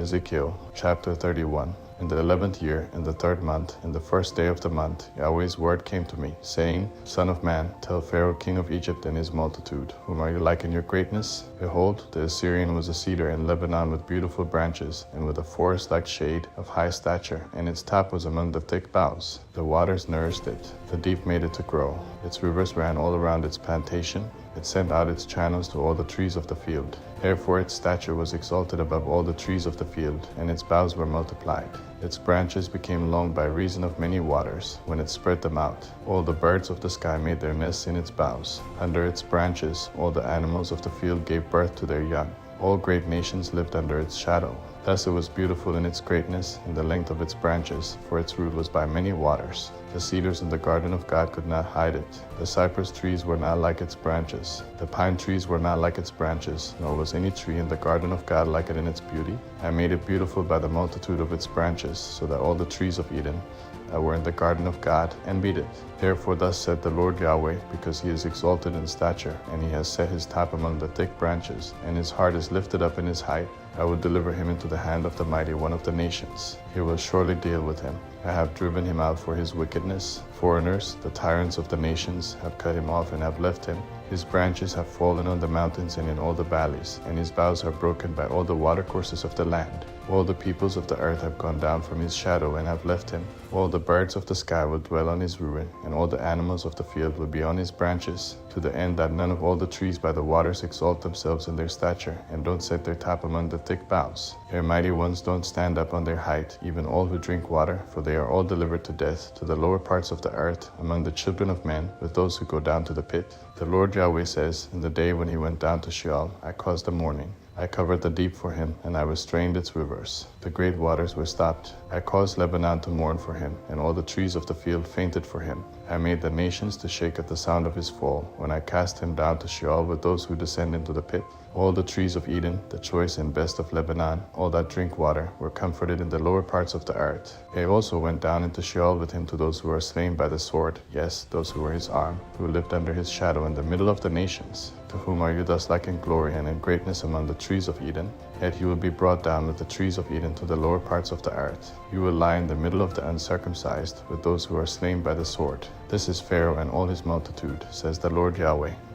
Ezekiel chapter 31. In the 11th year, in the 3rd month, in the 1st day of the month, Yahweh's word came to me, saying, Son of man, tell Pharaoh king of Egypt and his multitude, whom are you like in your greatness? Behold, the Assyrian was a cedar in Lebanon with beautiful branches, and with a forest-like shade of high stature, and its top was among the thick boughs. The waters nourished it, the deep made it to grow. Its rivers ran all around its plantation. It sent out its channels to all the trees of the field. Therefore its stature was exalted above all the trees of the field, and its boughs were multiplied. Its branches became long by reason of many waters, when it spread them out. All the birds of the sky made their nests in its boughs. Under its branches all the animals of the field gave birth to their young. All great nations lived under its shadow. Thus it was beautiful in its greatness, in the length of its branches, for its root was by many waters. The cedars in the garden of God could not hide it. The cypress trees were not like its branches. The pine trees were not like its branches, nor was any tree in the garden of God like it in its beauty. I made it beautiful by the multitude of its branches, so that all the trees of Eden that were in the garden of God envied it. Therefore thus said the Lord Yahweh, because he is exalted in stature, and he has set his top among the thick branches, and his heart is lifted up in his height, I will deliver him into the hand of the mighty one of the nations. He will surely deal with him. I have driven him out for his wickedness. Foreigners, the tyrants of the nations, have cut him off and have left him. His branches have fallen on the mountains and in all the valleys, and his boughs are broken by all the watercourses of the land. All the peoples of the earth have gone down from his shadow and have left him. All the birds of the sky will dwell on his ruin, and all the animals of the field will be on his branches, to the end that none of all the trees by the waters exalt themselves in their stature, and don't set their top among the thick boughs. Their mighty ones don't stand up on their height, even all who drink water, for they are all delivered to death, to the lower parts of the earth, among the children of men, with those who go down to the pit. The Lord Yahweh says, in the day when he went down to Sheol, I caused a mourning. I covered the deep for him, and I restrained its rivers. The great waters were stopped. I caused Lebanon to mourn for him, and all the trees of the field fainted for him. I made the nations to shake at the sound of his fall, when I cast him down to Sheol with those who descend into the pit. All the trees of Eden, the choice and best of Lebanon, all that drink water, were comforted in the lower parts of the earth. They also went down into Sheol with him to those who are slain by the sword, yes, those who were his arm, who lived under his shadow in the middle of the nations. To whom are you thus like in glory and in greatness among the trees of Eden? Yet you will be brought down with the trees of Eden to the lower parts of the earth. You will lie in the middle of the uncircumcised, with those who are slain by the sword. This is Pharaoh and all his multitude, says the Lord Yahweh.